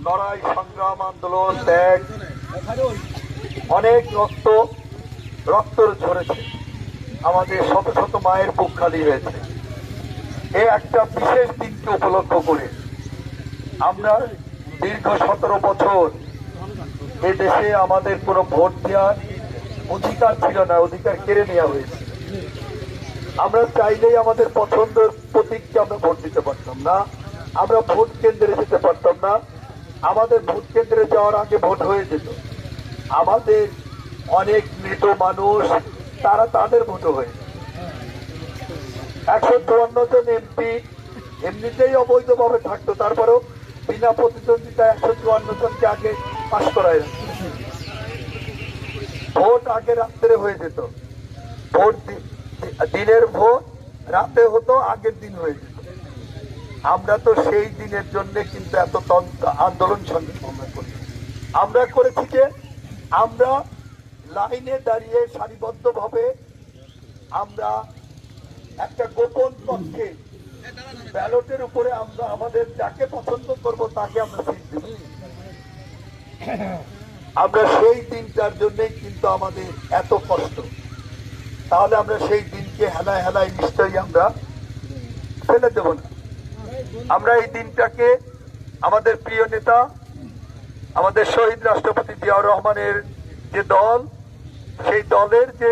লড়াই সংগ্রাম আন্দোলন ত্যাগ অনেক রক্ত ঝরেছে, আমাদের শত শত মায়ের বুক খালি হয়েছে। এই একটা বিশেষ দিনকে উপলক্ষ করে আমরা দীর্ঘ 17 বছর এ দেশে আমাদের কোনো ভোট দেওয়ার অধিকার ছিল না, অধিকার কেড়ে নেওয়া হয়েছে। আমরা চাইলেই আমাদের পছন্দের প্রতীককে আমরা ভোট দিতে পারতাম না, আমরা ভোট কেন্দ্রে যেতে পারতাম না। আমাদের ভোট কেন্দ্রে যাওয়ার আগে ভোট হয়ে যেত। আমাদের অনেক মৃত মানুষ তারা তাদের ভোটও হয়ে 154 জন এমপি এমনিতেই অবৈধভাবে থাকতো, তারপরেও বিনা প্রতিদ্বন্দ্বিতায় 154 জনকে আগে পাশ করায়। ভোট আগে রাত্রে হয়ে যেত, ভোট দিনের ভোট রাতে হতো, আগের দিন হয়ে যেত। আমরা তো সেই দিনের জন্য কিন্তু এত আন্দোলন সংগ্রাম করি। আমরা করেছি যে আমরা লাইনে দাঁড়িয়ে সারিবদ্ধভাবে আমরা একটা গোপন পক্ষে ব্যালটের উপরে আমরা আমাদের যাকে পছন্দ করব তাকে আমরা সিট দেব। আমরা সেই দিনটার জন্যই কিন্তু আমাদের এত কষ্ট। তাহলে আমরা সেই দিনকে হেলায় হেলায় নিশ্চয়ই আমরা ফেলে দেব না। আমরা এই দিনটাকে আমাদের প্রিয় নেতা, আমাদের শহীদ রাষ্ট্রপতি জিয়াউর রহমানের যে দল, সেই দলের যে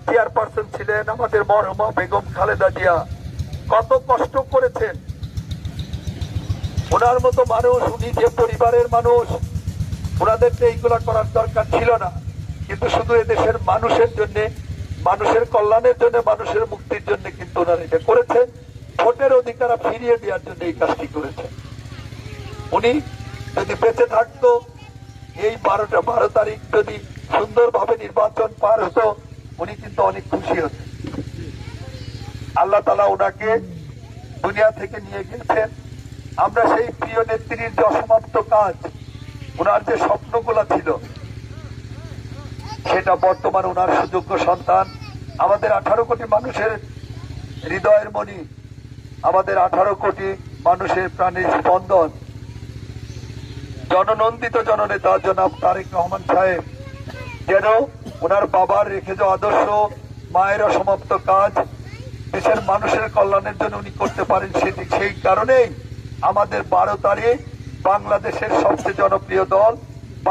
চেয়ারপারসন ছিলেন আমাদের মরহুমা বেগম খালেদা জিয়া, কত কষ্ট করেছেন। ওনার মতো মানুষ, উনি যে পরিবারের মানুষ, ওনাদেরকে এইগুলা করার দরকার ছিল না, কিন্তু শুধু এদেশের মানুষের জন্য, মানুষের কল্যাণের জন্য, মানুষের মুক্তির জন্য কিন্তু ওনারা এটা করেছে। ভোটের অধিকার ফিরিয়ে দেওয়ার জন্য এই কাজটি করেছে। উনি যদি বেঁচে থাকতো, এই 12 তারিখ যদি সুন্দরভাবে নির্বাচন পার হতো, উনি কিন্তু অনেক খুশি হতেন। আল্লাহ তাআলা ওনাকে দুনিয়া থেকে নিয়ে গেছেন। আমরা সেই প্রিয় নেত্রীর যে অসমাপ্ত কাজ, ওনার যে স্বপ্নগুলো ছিল, সেটা বর্তমান ওনার সুযোগ্য সন্তান, আমাদের 18 কোটি মানুষের হৃদয়ের মণি, আমাদের 18 কোটি মানুষের প্রাণের স্পন্দন, জননন্দিত জননেতা জনাব তারেক রহমান সাহেব যেন ওনার বাবার রেখে যাওয়া আদর্শ, মায়ের অসমাপ্ত কাজ দেশের মানুষের কল্যাণের জন্য উনি করতে পারেন। সেই কারণেই আমাদের 12 তারিখ বাংলাদেশের সবচেয়ে জনপ্রিয় দল,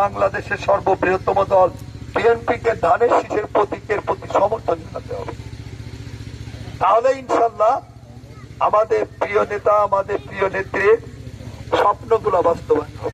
বাংলাদেশের সর্ববৃহত্তম দল বিএনপিকে ধানের শীষের প্রতীকের প্রতি সমর্থন জানাতে হবে। তাহলে ইনশাল্লাহ আমাদের প্রিয় নেতা, আমাদের প্রিয় নেত্রীর স্বপ্নগুলো বাস্তবায়ন হবে।